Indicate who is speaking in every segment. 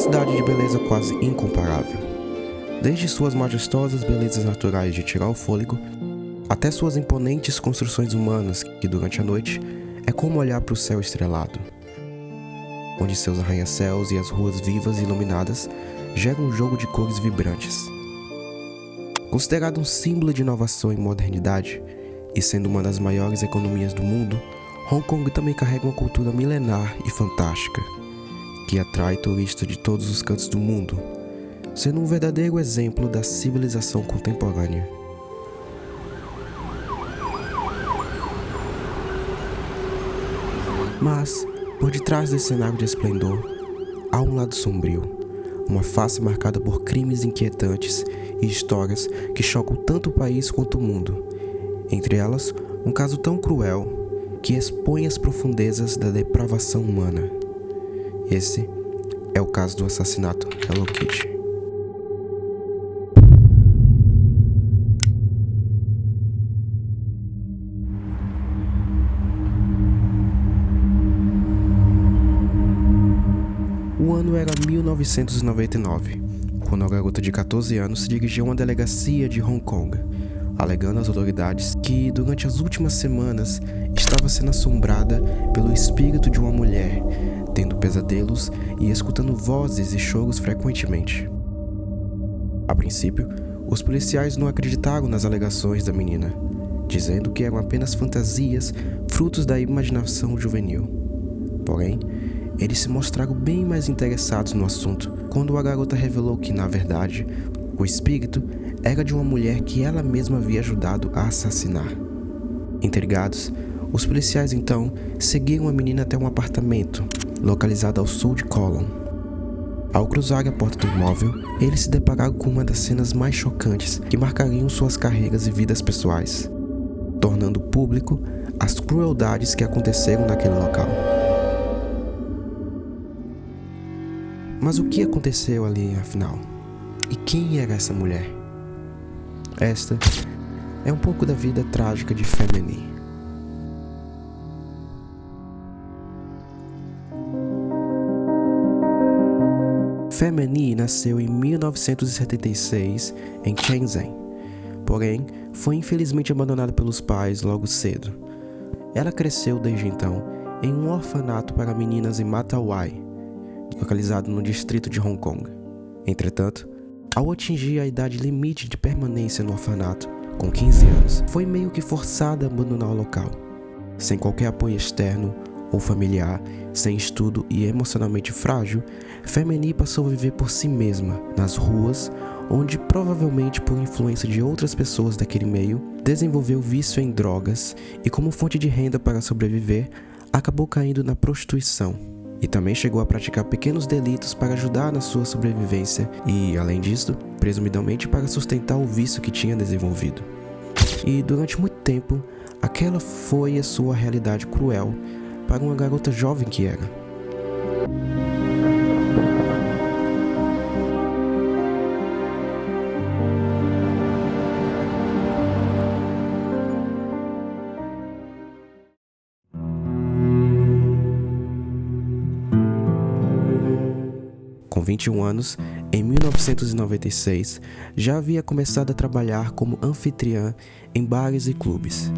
Speaker 1: cidade de beleza quase incomparável. Desde suas majestosas belezas naturais de tirar o fôlego, até suas imponentes construções humanas que durante a noite é como olhar para o céu estrelado, onde seus arranha-céus e as ruas vivas e iluminadas geram um jogo de cores vibrantes. Considerado um símbolo de inovação e modernidade, e sendo uma das maiores economias do mundo, Hong Kong também carrega uma cultura milenar e fantástica, que atrai turistas de todos os cantos do mundo, sendo um verdadeiro exemplo da civilização contemporânea. Mas, por detrás desse cenário de esplendor, há um lado sombrio, uma face marcada por crimes inquietantes e histórias que chocam tanto o país quanto o mundo. Entre elas, um caso tão cruel que expõe as profundezas da depravação humana. Esse é o caso do assassinato Hello Kitty. O ano era 1999, quando a garota de 14 anos se dirigiu a uma delegacia de Hong Kong, alegando às autoridades que, durante as últimas semanas, estava sendo assombrada pelo espírito de uma mulher, tendo pesadelos e escutando vozes e choros frequentemente. A princípio, os policiais não acreditaram nas alegações da menina, dizendo que eram apenas fantasias frutos da imaginação juvenil. Porém, eles se mostraram bem mais interessados no assunto quando a garota revelou que, na verdade, o espírito era de uma mulher que ela mesma havia ajudado a assassinar. Intrigados, os policiais então seguiram a menina até um apartamento, localizado ao sul de Kowloon. Ao cruzar a porta do imóvel, eles se depararam com uma das cenas mais chocantes que marcariam suas carreiras e vidas pessoais, tornando público as crueldades que aconteceram naquele local. Mas o que aconteceu ali, afinal? E quem era essa mulher? Esta é um pouco da vida trágica de Fei Me. Fei Me nasceu em 1976 em Shenzhen, porém foi infelizmente abandonada pelos pais logo cedo. Ela cresceu desde então em um orfanato para meninas em Mata Wai, localizado no distrito de Hong Kong. Entretanto, ao atingir a idade limite de permanência no orfanato, com 15 anos, foi meio que forçada a abandonar o local. Sem qualquer apoio externo ou familiar, sem estudo e emocionalmente frágil, Fei Me passou a viver por si mesma, nas ruas, onde provavelmente por influência de outras pessoas daquele meio, desenvolveu vício em drogas e como fonte de renda para sobreviver, acabou caindo na prostituição. E também chegou a praticar pequenos delitos para ajudar na sua sobrevivência e, além disso, presumidamente para sustentar o vício que tinha desenvolvido. E durante muito tempo, aquela foi a sua realidade cruel para uma garota jovem que era. Com 21 anos, em 1996, já havia começado a trabalhar como anfitriã em bares e clubes.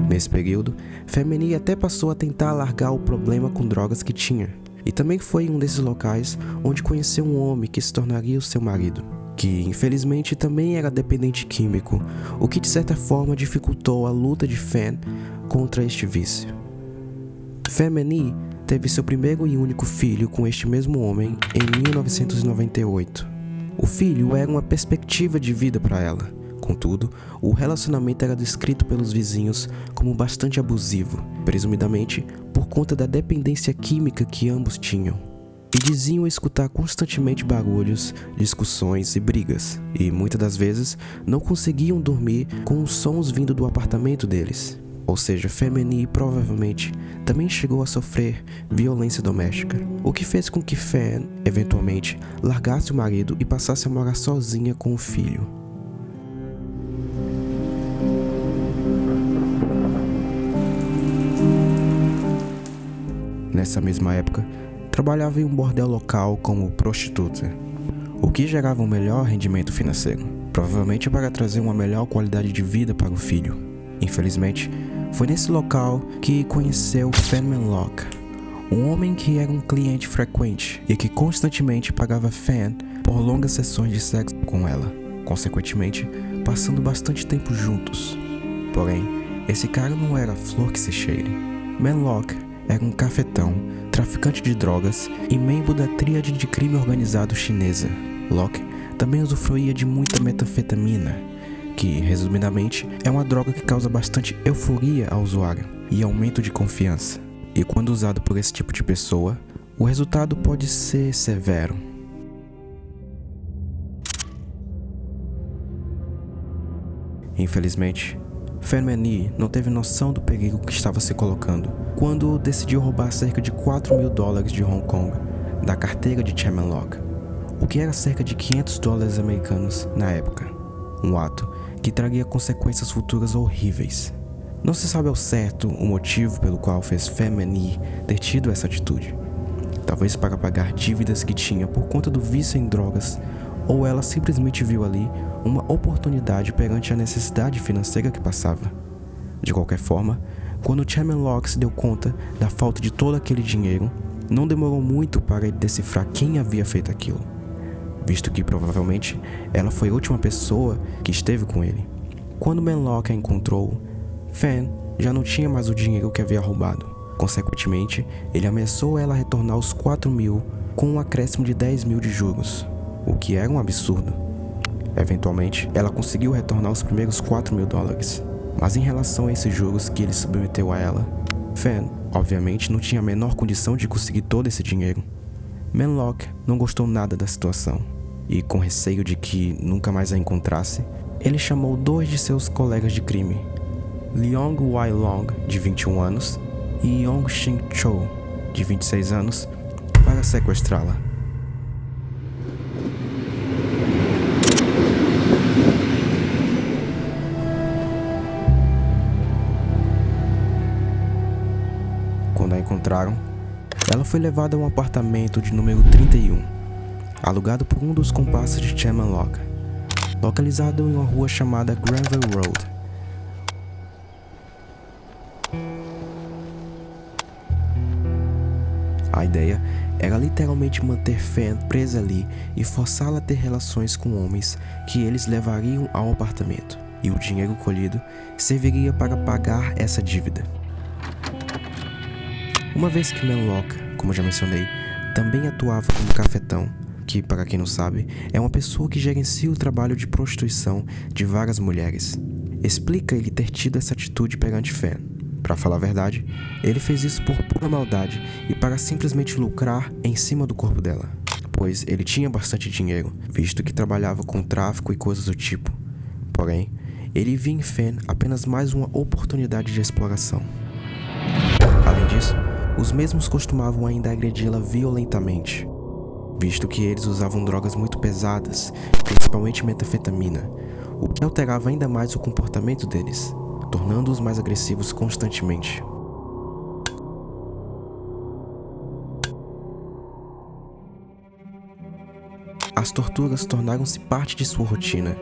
Speaker 1: Nesse período, Fei Me até passou a tentar largar o problema com drogas que tinha. E também foi em um desses locais onde conheceu um homem que se tornaria o seu marido, que infelizmente também era dependente químico, o que de certa forma dificultou a luta de Fei contra este vício. Fei Me teve seu primeiro e único filho com este mesmo homem em 1998. O filho era uma perspectiva de vida para ela. Contudo, o relacionamento era descrito pelos vizinhos como bastante abusivo, presumidamente por conta da dependência química que ambos tinham. E diziam escutar constantemente barulhos, discussões e brigas, e muitas das vezes não conseguiam dormir com os sons vindo do apartamento deles. Ou seja, Fei Me provavelmente também chegou a sofrer violência doméstica, o que fez com que Fei, eventualmente, largasse o marido e passasse a morar sozinha com o filho. Nessa mesma época, trabalhava em um bordel local como prostituta, o que gerava um melhor rendimento financeiro, provavelmente para trazer uma melhor qualidade de vida para o filho. Infelizmente, foi nesse local que conheceu Fan Menlock, um homem que era um cliente frequente e que constantemente pagava Fan por longas sessões de sexo com ela, consequentemente passando bastante tempo juntos. Porém, esse cara não era a flor que se cheire. Menlock era um cafetão, traficante de drogas e membro da tríade de crime organizado chinesa. Locke também usufruía de muita metanfetamina, que, resumidamente, é uma droga que causa bastante euforia ao usuário e aumento de confiança. E quando usado por esse tipo de pessoa, o resultado pode ser severo. Infelizmente, Fan Man-yi não teve noção do perigo que estava se colocando quando decidiu roubar cerca de $4.000 de Hong Kong da carteira de Chairman Locke, o que era cerca de $500 americanos na época. Um ato que traria consequências futuras horríveis. Não se sabe ao certo o motivo pelo qual fez Fan Man-yi ter tido essa atitude. Talvez para pagar dívidas que tinha por conta do vício em drogas, ou ela simplesmente viu ali uma oportunidade perante a necessidade financeira que passava. De qualquer forma, quando Chairman Locke se deu conta da falta de todo aquele dinheiro, não demorou muito para ele decifrar quem havia feito aquilo, visto que provavelmente ela foi a última pessoa que esteve com ele. Quando Menlock a encontrou, Fan já não tinha mais o dinheiro que havia roubado. Consequentemente, ele ameaçou ela a retornar os 4.000 com um acréscimo de 10.000 de juros, o que era um absurdo. Eventualmente, ela conseguiu retornar os primeiros $4.000, mas em relação a esses juros que ele submeteu a ela, Fan, obviamente, não tinha a menor condição de conseguir todo esse dinheiro. Menlock não gostou nada da situação, e com receio de que nunca mais a encontrasse, ele chamou 2 de seus colegas de crime, Leong Wai Long, de 21 anos, e Yong Shin Cho, de 26 anos, para sequestrá-la. Quando a encontraram, ela foi levada a um apartamento de número 31, alugado por um dos comparsas de Chairman Locke, localizado em uma rua chamada Granville Road. A ideia era literalmente manter Fan presa ali e forçá-la a ter relações com homens que eles levariam ao apartamento, e o dinheiro colhido serviria para pagar essa dívida. Uma vez que Menlock, como já mencionei, também atuava como cafetão, que, para quem não sabe, é uma pessoa que gerencia o trabalho de prostituição de várias mulheres, explica ele ter tido essa atitude perante Fan. Para falar a verdade, ele fez isso por pura maldade e para simplesmente lucrar em cima do corpo dela, pois ele tinha bastante dinheiro, visto que trabalhava com tráfico e coisas do tipo. Porém, ele via em Fan apenas mais uma oportunidade de exploração. Além disso, os mesmos costumavam ainda agredi-la violentamente, visto que eles usavam drogas muito pesadas, principalmente metanfetamina, o que alterava ainda mais o comportamento deles, tornando-os mais agressivos constantemente. As torturas tornaram-se parte de sua rotina,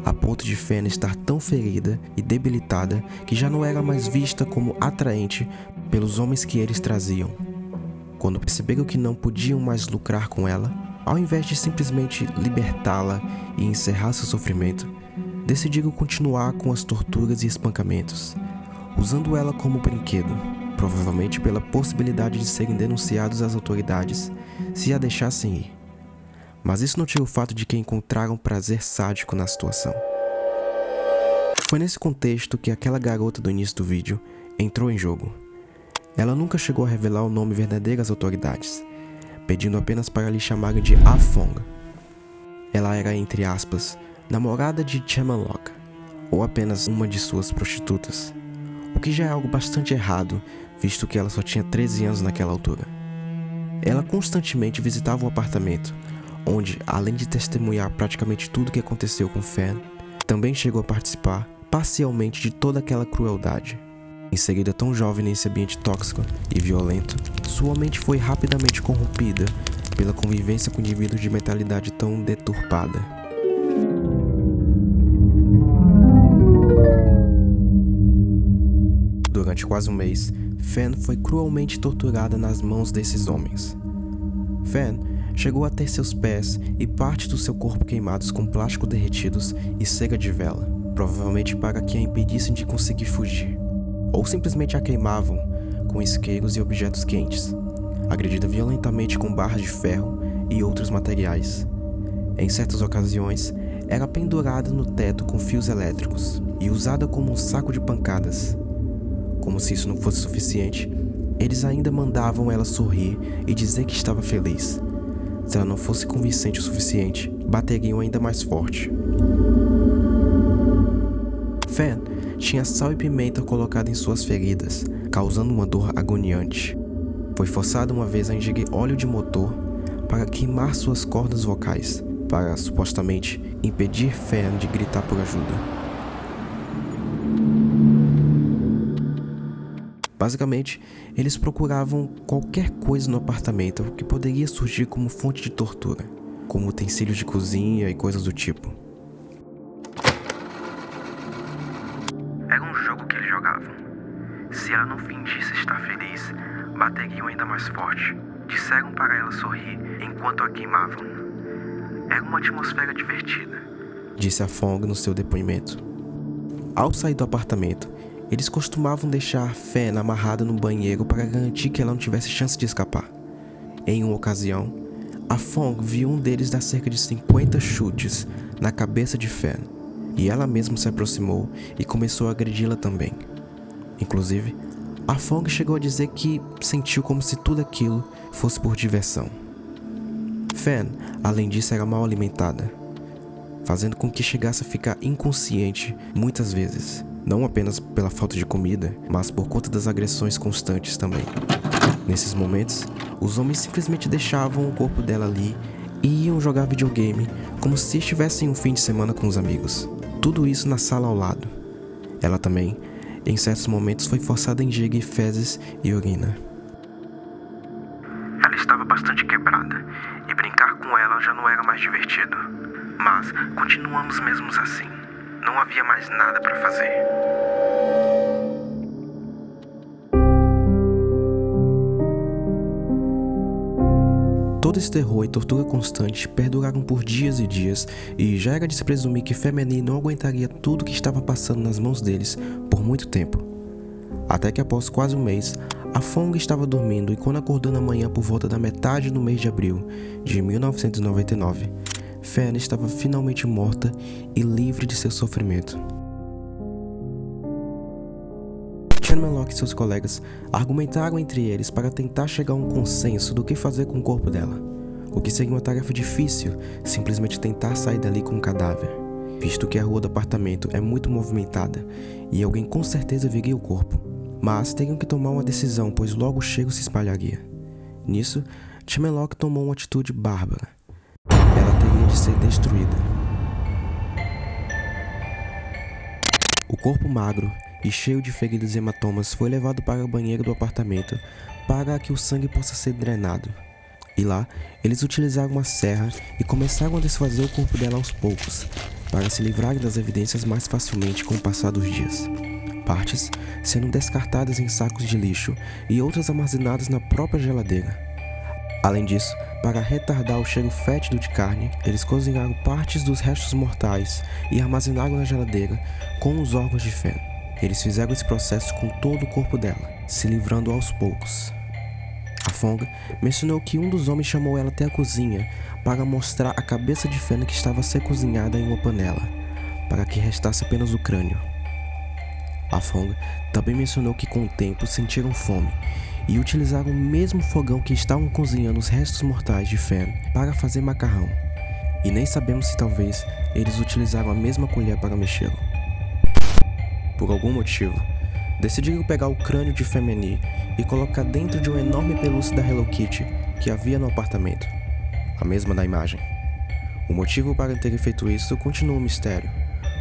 Speaker 1: a ponto de Fan estar tão ferida e debilitada que já não era mais vista como atraente pelos homens que eles traziam. Quando perceberam que não podiam mais lucrar com ela, ao invés de simplesmente libertá-la e encerrar seu sofrimento, decidiram continuar com as torturas e espancamentos, usando ela como brinquedo, provavelmente pela possibilidade de serem denunciados às autoridades se a deixassem ir. Mas isso não tira o fato de que encontraram prazer sádico na situação. Foi nesse contexto que aquela garota do início do vídeo entrou em jogo. Ela nunca chegou a revelar o nome verdadeiro às autoridades, pedindo apenas para lhe chamarem de Ah Fong. Ela era, entre aspas, namorada de Chairman Locke, ou apenas uma de suas prostitutas, o que já é algo bastante errado, visto que ela só tinha 13 anos naquela altura. Ela constantemente visitava o apartamento, onde, além de testemunhar praticamente tudo o que aconteceu com Fan, também chegou a participar parcialmente de toda aquela crueldade. Inserida tão jovem nesse ambiente tóxico e violento, sua mente foi rapidamente corrompida pela convivência com indivíduos de mentalidade tão deturpada. Durante quase um mês, Fan foi cruelmente torturada nas mãos desses homens. Fan chegou a ter seus pés e parte do seu corpo queimados com plástico derretidos e cera de vela, provavelmente para que a impedissem de conseguir fugir, ou simplesmente a queimavam com isqueiros e objetos quentes, agredida violentamente com barras de ferro e outros materiais. Em certas ocasiões, era pendurada no teto com fios elétricos e usada como um saco de pancadas. Como se isso não fosse suficiente, eles ainda mandavam ela sorrir e dizer que estava feliz. Se ela não fosse convincente o suficiente, bateriam ainda mais forte. Fan tinha sal e pimenta colocado em suas feridas, causando uma dor agoniante. Foi forçada uma vez a ingerir óleo de motor para queimar suas cordas vocais, para supostamente impedir Fan de gritar por ajuda. Basicamente, eles procuravam qualquer coisa no apartamento que poderia surgir como fonte de tortura, como utensílios de cozinha e coisas do tipo.
Speaker 2: Era um jogo que eles jogavam. Se ela não fingisse estar feliz, bateriam ainda mais forte. Disseram para ela sorrir enquanto a queimavam. Era uma atmosfera divertida,
Speaker 1: disse a Fong no seu depoimento. Ao sair do apartamento, eles costumavam deixar Fan amarrada no banheiro para garantir que ela não tivesse chance de escapar. Em uma ocasião, a Fong viu um deles dar cerca de 50 chutes na cabeça de Fan, e ela mesma se aproximou e começou a agredi-la também. Inclusive, a Fong chegou a dizer que sentiu como se tudo aquilo fosse por diversão. Fan, além disso, era mal alimentada, fazendo com que chegasse a ficar inconsciente muitas vezes. Não apenas pela falta de comida, mas por conta das agressões constantes também. Nesses momentos, os homens simplesmente deixavam o corpo dela ali e iam jogar videogame como se estivessem um fim de semana com os amigos. Tudo isso na sala ao lado. Ela também, em certos momentos, foi forçada a ingerir fezes e urina.
Speaker 2: Ela estava bastante quebrada e brincar com ela já não era mais divertido. Mas continuamos mesmo assim. Não havia mais nada para fazer.
Speaker 1: Todo esse terror e tortura constante perduraram por dias e dias, e já era de se presumir que Femeni não aguentaria tudo que estava passando nas mãos deles por muito tempo. Até que após quase um mês, a Fong estava dormindo e quando acordou na manhã por volta da metade do mês de abril de 1999, Fan estava finalmente morta e livre de seu sofrimento. Chamelok e seus colegas argumentaram entre eles para tentar chegar a um consenso do que fazer com o corpo dela, o que seria uma tarefa difícil, simplesmente tentar sair dali com um cadáver, visto que a rua do apartamento é muito movimentada e alguém com certeza viria o corpo. Mas teriam que tomar uma decisão, pois logo o cheiro se espalharia. Nisso, Chamelok tomou uma atitude bárbara. Ela teria de ser destruída. O corpo magro e cheio de feridas e hematomas foi levado para o banheiro do apartamento para que o sangue possa ser drenado. E lá, eles utilizaram uma serra e começaram a desfazer o corpo dela aos poucos, para se livrarem das evidências mais facilmente com o passar dos dias. Partes sendo descartadas em sacos de lixo e outras armazenadas na própria geladeira. Além disso, para retardar o cheiro fétido de carne, eles cozinharam partes dos restos mortais e armazenaram na geladeira com os órgãos de Fan. Eles fizeram esse processo com todo o corpo dela, se livrando aos poucos. A Fong mencionou que um dos homens chamou ela até a cozinha para mostrar a cabeça de Fan que estava a ser cozinhada em uma panela, para que restasse apenas o crânio. A Fong também mencionou que com o tempo sentiram fome e utilizaram o mesmo fogão que estavam cozinhando os restos mortais de Fan para fazer macarrão. E nem sabemos se talvez eles utilizaram a mesma colher para mexê-lo. Por algum motivo, decidiram pegar o crânio de Femeni e colocar dentro de uma enorme pelúcia da Hello Kitty que havia no apartamento, a mesma da imagem. O motivo para terem feito isso continua um mistério.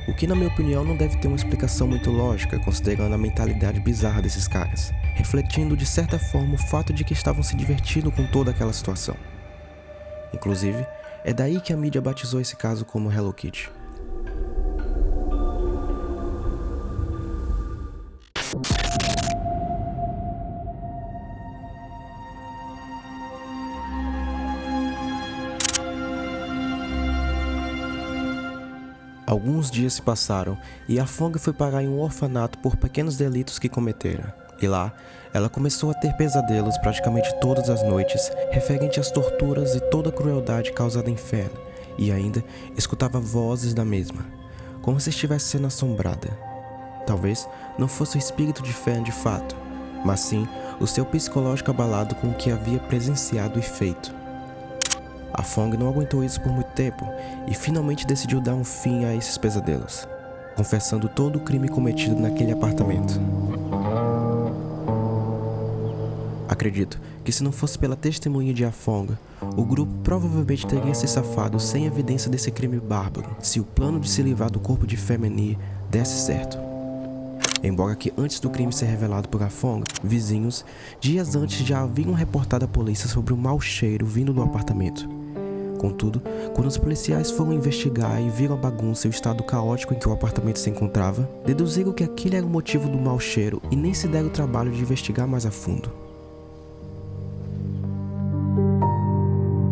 Speaker 1: O que, na minha opinião, não deve ter uma explicação muito lógica, considerando a mentalidade bizarra desses caras, refletindo de certa forma o fato de que estavam se divertindo com toda aquela situação. Inclusive, é daí que a mídia batizou esse caso como Hello Kitty. Alguns dias se passaram e a Fong foi parar em um orfanato por pequenos delitos que cometera. E lá, ela começou a ter pesadelos praticamente todas as noites, referente às torturas e toda a crueldade causada em Fan, e ainda escutava vozes da mesma, como se estivesse sendo assombrada. Talvez não fosse o espírito de Fan de fato, mas sim o seu psicológico abalado com o que havia presenciado e feito. A Fong não aguentou isso por muito tempo e finalmente decidiu dar um fim a esses pesadelos, confessando todo o crime cometido naquele apartamento. Acredito que se não fosse pela testemunha de A Fong, o grupo provavelmente teria se safado sem evidência desse crime bárbaro, se o plano de se livrar do corpo de Femini desse certo. Embora que antes do crime ser revelado por A Fong, vizinhos, dias antes já haviam reportado à polícia sobre o mau cheiro vindo do apartamento. Contudo, quando os policiais foram investigar e viram a bagunça e o estado caótico em que o apartamento se encontrava, deduziram que aquele era o motivo do mau cheiro e nem se deram o trabalho de investigar mais a fundo.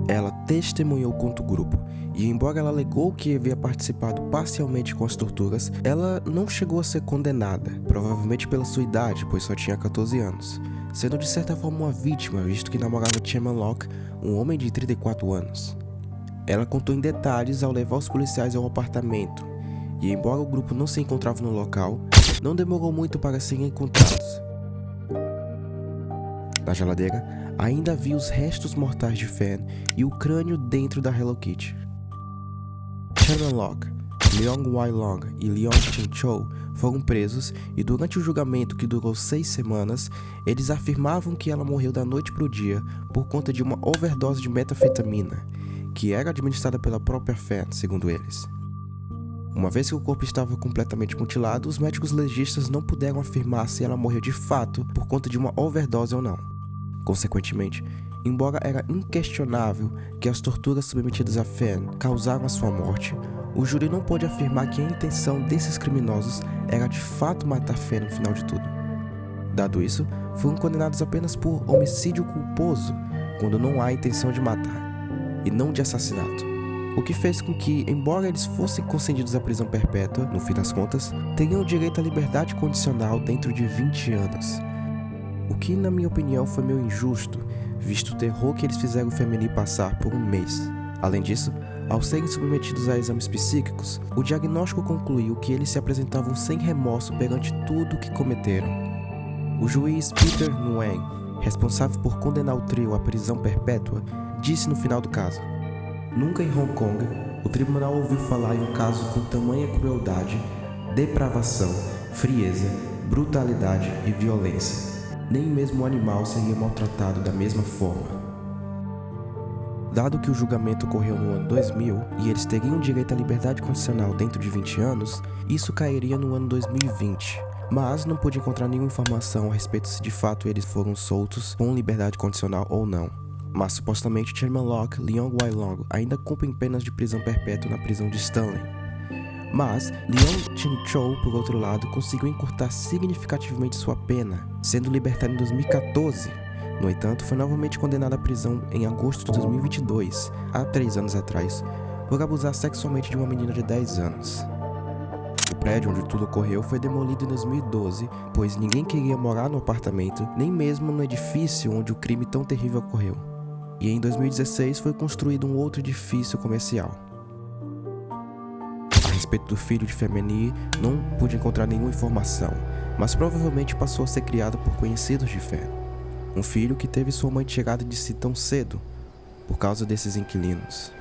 Speaker 1: Ela testemunhou contra o grupo, e embora ela alegou que havia participado parcialmente com as torturas, ela não chegou a ser condenada, provavelmente pela sua idade, pois só tinha 14 anos, sendo de certa forma uma vítima, visto que namorava Chairman Locke, um homem de 34 anos. Ela contou em detalhes ao levar os policiais ao apartamento, e embora o grupo não se encontrava no local, não demorou muito para serem encontrados. Na geladeira, ainda havia os restos mortais de Fan e o crânio dentro da Hello Kitty. Chairman Locke, Leong Wai-long e Leong Chin-chou foram presos e durante o julgamento, que durou 6 semanas, eles afirmavam que ela morreu da noite para o dia por conta de uma overdose de metanfetamina, que era administrada pela própria Fan, segundo eles. Uma vez que o corpo estava completamente mutilado, os médicos legistas não puderam afirmar se ela morreu de fato por conta de uma overdose ou não. Consequentemente, embora era inquestionável que as torturas submetidas a Fan causaram a sua morte, o júri não pôde afirmar que a intenção desses criminosos era de fato matar Fan no final de tudo. Dado isso, foram condenados apenas por homicídio culposo, quando não há intenção de matar, e não de assassinato. O que fez com que, embora eles fossem concedidos à prisão perpétua, no fim das contas, teriam o direito à liberdade condicional dentro de 20 anos. O que, na minha opinião, foi meio injusto, visto o terror que eles fizeram o Femini passar por um mês. Além disso, ao serem submetidos a exames psíquicos, o diagnóstico concluiu que eles se apresentavam sem remorso perante tudo o que cometeram. O juiz Peter Nguyen, responsável por condenar o trio à prisão perpétua, disse no final do caso: "Nunca em Hong Kong, o tribunal ouviu falar em um caso com tamanha crueldade, depravação, frieza, brutalidade e violência. Nem mesmo o animal seria maltratado da mesma forma." Dado que o julgamento ocorreu no ano 2000 e eles teriam direito à liberdade condicional dentro de 20 anos, isso cairia no ano 2020. Mas não pude encontrar nenhuma informação a respeito se de fato eles foram soltos com liberdade condicional ou não. Mas supostamente Chairman Locke e Leong Wai-long ainda cumprem penas de prisão perpétua na prisão de Stanley. Mas Leong Chin-chou, por outro lado, conseguiu encurtar significativamente sua pena, sendo libertado em 2014. No entanto, foi novamente condenado à prisão em agosto de 2022, há 3 anos atrás, por abusar sexualmente de uma menina de 10 anos. O prédio onde tudo ocorreu foi demolido em 2012, pois ninguém queria morar no apartamento, nem mesmo no edifício onde o crime tão terrível ocorreu. E em 2016 foi construído um outro edifício comercial. A respeito do filho de Femini, não pude encontrar nenhuma informação, mas provavelmente passou a ser criado por conhecidos de Fan. Um filho que teve sua mãe tirada de si tão cedo, por causa desses inquilinos.